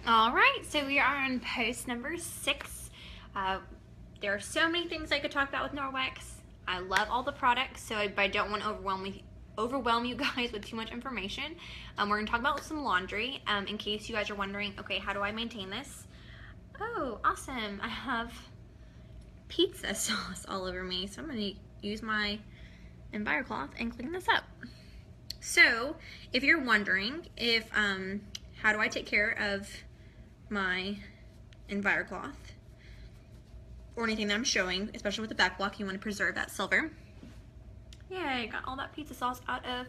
All right, so we are on post number 6. There are so many things I could talk about with Norwex. I love all the products, so I don't want to overwhelm you guys with too much information. We're going to talk about some laundry. In case you guys are wondering, okay, how do I maintain this? Oh, awesome. I have pizza sauce all over me, so I'm going to use my EnviroCloth and clean this up. So, if you're wondering if how do I take care of my EnviroCloth or anything that I'm showing, especially with the back block, you want to preserve that silver. Yay, got all that pizza sauce out of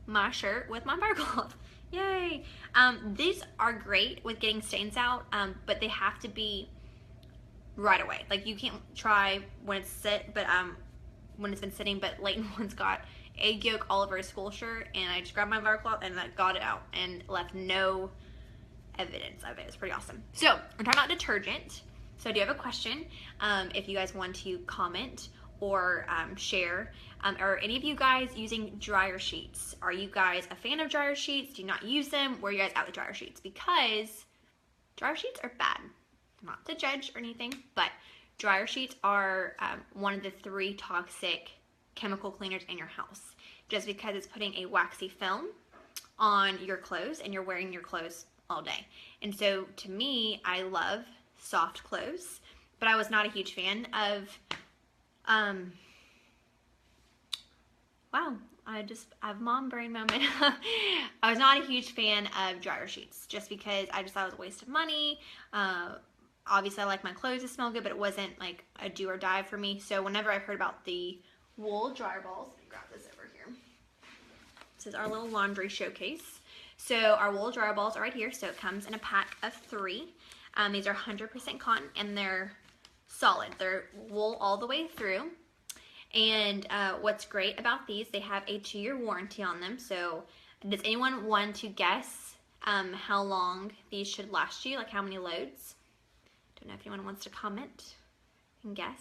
my shirt with my EnviroCloth. Yay! These are great with getting stains out, but they have to be right away. Like, you can't try when it's when it's been sitting, but Leighton once got egg yolk all over his school shirt, and I just grabbed my EnviroCloth and that got it out and left no evidence of it. It's pretty awesome. So we're talking about detergent. So I do have a question. If you guys want to comment or share, are any of you guys using dryer sheets? Are you guys a fan of dryer sheets? Do you not use them? Where are you guys at with dryer sheets? Because dryer sheets are bad. Not to judge or anything, but dryer sheets are one of the 3 toxic chemical cleaners in your house. Just because it's putting a waxy film on your clothes and you're wearing your clothes all day. And so to me, I love soft clothes, but I was not a huge fan of wow, I have a mom brain moment. I was not a huge fan of dryer sheets just because I just thought it was a waste of money. Obviously I like my clothes to smell good, but it wasn't like a do or die for me. So whenever I heard about the wool dryer balls, let me grab this over here. This is our little laundry showcase. So our wool dryer balls are right here. So it comes in a pack of 3. These are 100% cotton and they're solid. They're wool all the way through. And what's great about these, they have a 2-year warranty on them. So does anyone want to guess how long these should last you? Like how many loads? Don't know if anyone wants to comment and guess.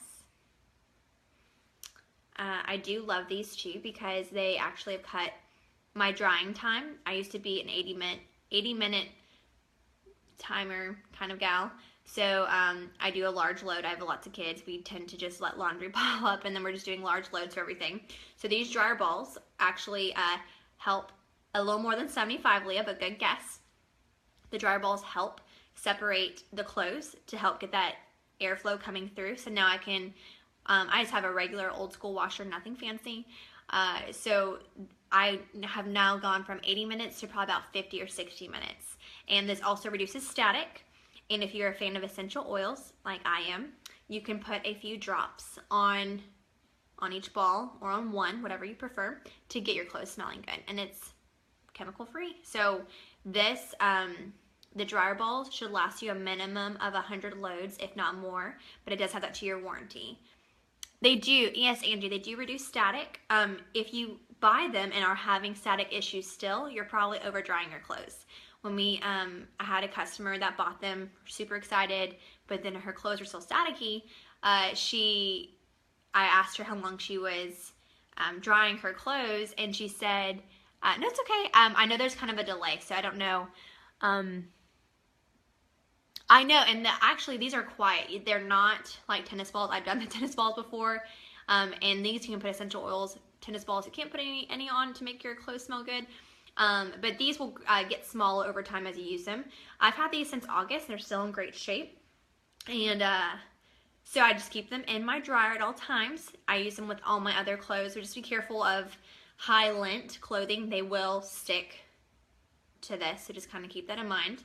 I do love these too because they actually have cut my drying time. I used to be an 80-minute timer kind of gal. So I do a large load. I have lots of kids. We tend to just let laundry pile up and then we're just doing large loads for everything. So these dryer balls actually help a little more than 75, Leah, but good guess. The dryer balls help separate the clothes to help get that airflow coming through. So now I can, I just have a regular old school washer, nothing fancy. So I have now gone from 80 minutes to probably about 50 or 60 minutes. And this also reduces static. And if you're a fan of essential oils, like I am, you can put a few drops on each ball or on one, whatever you prefer, to get your clothes smelling good. And it's chemical free. So this, the dryer balls should last you a minimum of 100 loads, if not more, but it does have that 2-year warranty. They do, yes, Angie, they do reduce static. If you buy them and are having static issues still, you're probably over drying your clothes. When I had a customer that bought them, super excited, but then her clothes were still staticky. I asked her how long she was drying her clothes, and she said, no, it's okay. I know there's kind of a delay, so I don't know. I know, and actually these are quiet. They're not like tennis balls. I've done the tennis balls before, and these you can put essential oils. Tennis balls you can't put any on to make your clothes smell good. But these will get smaller over time as you use them. I've had these since August. They're still in great shape. And so I just keep them in my dryer at all times. I use them with all my other clothes. So just be careful of high lint clothing. They will stick to this. So just kind of keep that in mind.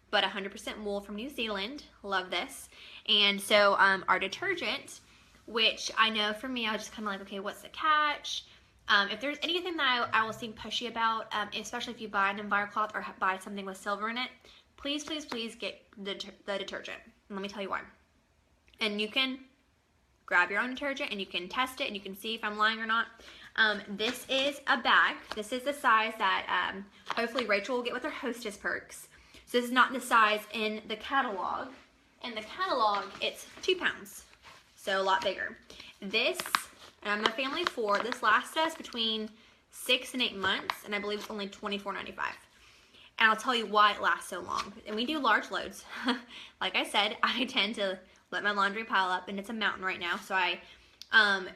But 100% wool from New Zealand. Love this. And so our detergent, which I know for me, I was just kind of like, okay, what's the catch? If there's anything that I will seem pushy about, especially if you buy an EnviroCloth or buy something with silver in it, please, please, please get the detergent. And let me tell you why. And you can grab your own detergent and you can test it and you can see if I'm lying or not. This is a bag. This is the size that hopefully Rachel will get with her Hostess Perks. So this is not the size in the catalog. In the catalog, it's 2 pounds. So a lot bigger. This, and I'm a family of 4. This lasts us between 6 and 8 months, and I believe it's only $24.95. And I'll tell you why it lasts so long. And we do large loads. Like I said, I tend to let my laundry pile up, and it's a mountain right now.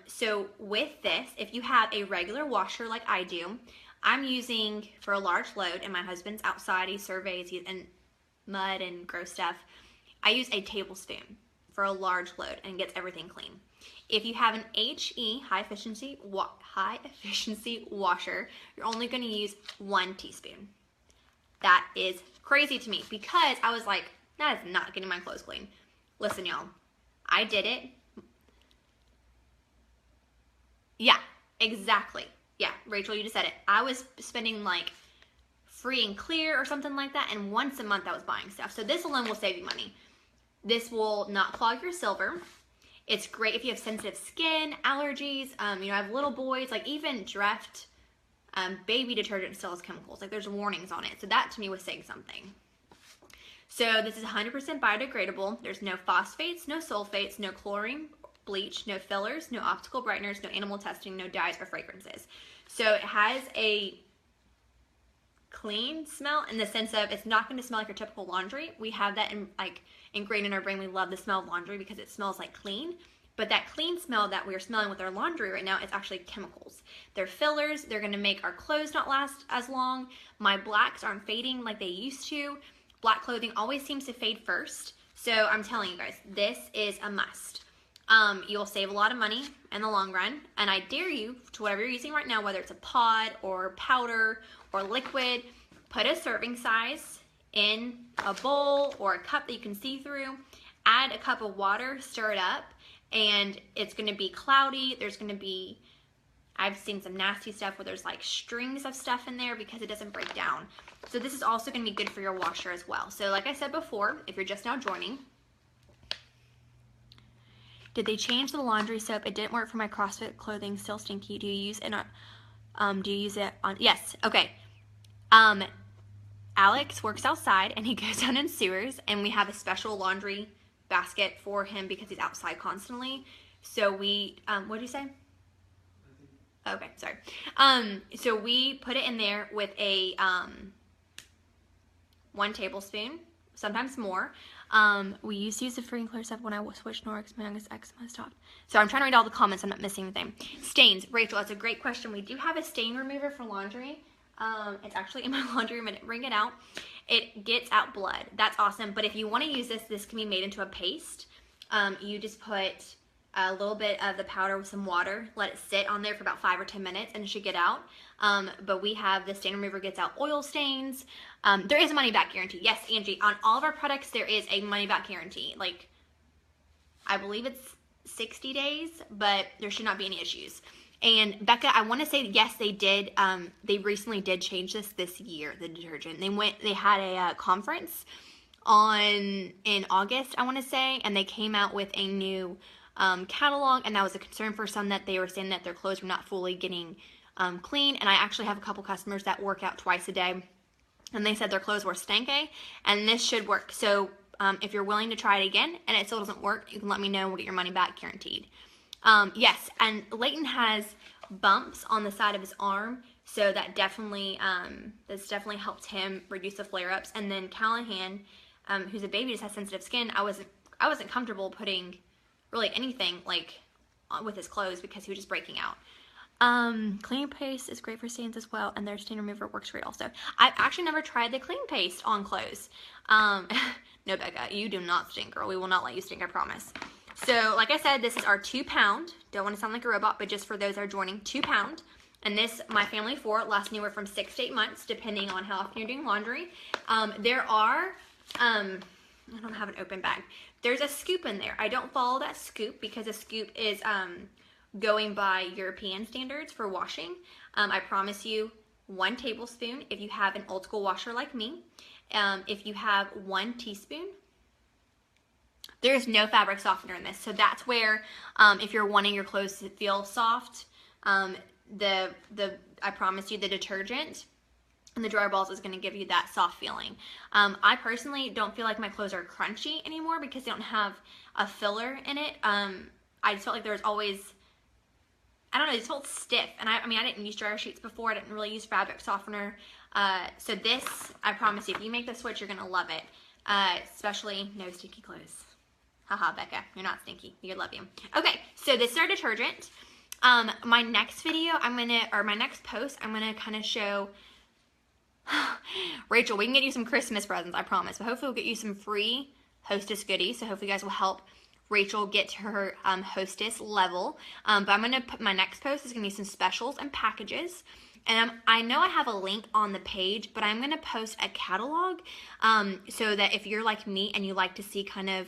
So with this, if you have a regular washer like I do, I'm using, for a large load, and my husband's outside, he surveys, and mud and gross stuff, I use a tablespoon for a large load and gets everything clean. If you have an HE, high efficiency washer, you're only going to use 1 teaspoon. That is crazy to me, because I was like, that is not getting my clothes clean. Listen, y'all, I did it. Yeah, exactly. Yeah, Rachel, you just said it. I was spending like free and clear or something like that, and once a month I was buying stuff. So this alone will save you money. This will not clog your silver. It's great if you have sensitive skin, allergies. I have little boys, like even Dreft baby detergent still has chemicals. Like there's warnings on it. So that to me was saying something. So this is 100% biodegradable. There's no phosphates, no sulfates, no chlorine, bleach, no fillers, no optical brighteners, no animal testing, no dyes or fragrances. So it has a clean smell in the sense of it's not going to smell like your typical laundry. We have that ingrained in our brain. We love the smell of laundry because it smells like clean. But that clean smell that we are smelling with our laundry right now is actually chemicals. They're fillers. They're going to make our clothes not last as long. My blacks aren't fading like they used to. Black clothing always seems to fade first. So I'm telling you guys, this is a must. You'll save a lot of money in the long run. And I dare you, to whatever you're using right now, whether it's a pod or powder or liquid, put a serving size in a bowl or a cup that you can see through. Add a cup of water, stir it up, and it's going to be cloudy. There's going to be, I've seen some nasty stuff where there's like strings of stuff in there because it doesn't break down. So this is also going to be good for your washer as well. So like I said before, if you're just now joining, did they change the laundry soap? It didn't work for my CrossFit clothing, still stinky. Do you use it on, yes, okay. Alex works outside and he goes down in sewers, and we have a special laundry basket for him because he's outside constantly. So we, what did you say? Okay, sorry. So we put it in there with a 1 tablespoon, sometimes more. We used to use the free and clear stuff when I switched Norwex. My youngest eczema stopped. So I'm trying to read all the comments. I'm not missing anything. Stains. Rachel, that's a great question. We do have a stain remover for laundry. It's actually in my laundry room. I didn't bring it out. It gets out blood. That's awesome. But if you want to use this, this can be made into a paste. You just put a little bit of the powder with some water, let it sit on there for about 5 or 10 minutes, and it should get out. But we have the stain remover, gets out oil stains. There is a money back guarantee. Yes, Angie, on all of our products, there is a money back guarantee. Like, I believe it's 60 days, but there should not be any issues. And Becca, I want to say, yes, they did. They recently did change this year, the detergent. They had a conference in August, I want to say, and they came out with a new catalog, and that was a concern for some, that they were saying that their clothes were not fully getting clean. And I actually have a couple customers that work out twice a day, and they said their clothes were stanky, and this should work. So if you're willing to try it again and it still doesn't work, you can let me know and we'll get your money back guaranteed. Yes, and Leighton has bumps on the side of his arm, so that definitely that's definitely helped him reduce the flare-ups. And then Callahan, who's a baby, just has sensitive skin. I wasn't comfortable putting really anything like with his clothes because he was just breaking out. Clean paste is great for stains as well, and their stain remover works great also. I've actually never tried the clean paste on clothes. No, Becca, you do not stink, girl. We will not let you stink, I promise. So, like I said, this is our 2 pound. Don't want to sound like a robot, but just for those that are joining, 2 pound. And this, my family of 4, lasts anywhere from 6 to 8 months, depending on how often you're doing laundry. There are, I don't have an open bag. There's a scoop in there. I don't follow that scoop because a scoop is going by European standards for washing. I promise you, 1 tablespoon if you have an old school washer like me. If you have 1 teaspoon, there's no fabric softener in this. So that's where, if you're wanting your clothes to feel soft, I promise you, the detergent and the dryer balls is going to give you that soft feeling. I personally don't feel like my clothes are crunchy anymore because they don't have a filler in it. I just felt like there was always, I don't know, it just felt stiff. And I mean, I didn't use dryer sheets before. I didn't really use fabric softener. So this, I promise you, if you make the switch, you're going to love it. Especially no stinky clothes. Haha, Becca, you're not stinky. You love you. Okay, so this is our detergent. My next video, my next post, I'm gonna kind of show, Rachel, we can get you some Christmas presents, I promise. But hopefully we'll get you some free Hostess goodies. So hopefully you guys will help Rachel get to her Hostess level. But I'm gonna put, my next post is gonna be some specials and packages. And I know I have a link on the page, but I'm gonna post a catalog so that if you're like me and you like to see kind of,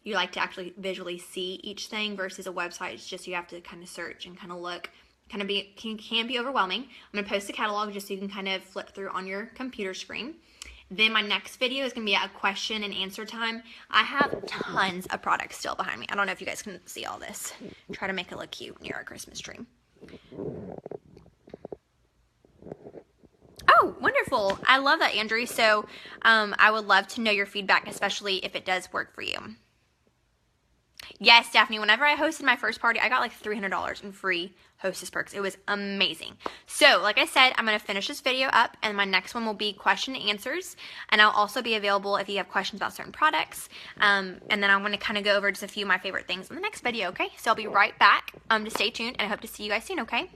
you like to actually visually see each thing versus a website, it's just you have to kind of search and kind of look, can be overwhelming. I'm gonna post a catalog just so you can kind of flip through on your computer screen. Then my next video is gonna be a question and answer time. I have tons of products still behind me. I don't know if you guys can see all this. Try to make it look cute near our Christmas tree. Oh, wonderful. I love that, Andrew. So I would love to know your feedback, especially if it does work for you. Yes, Daphne, whenever I hosted my first party, I got like $300 in free Hostess perks. It was amazing. So, like I said, I'm going to finish this video up, and my next one will be question and answers, and I'll also be available if you have questions about certain products, and then I'm going to kind of go over just a few of my favorite things in the next video, okay? So I'll be right back. To stay tuned, and I hope to see you guys soon, okay?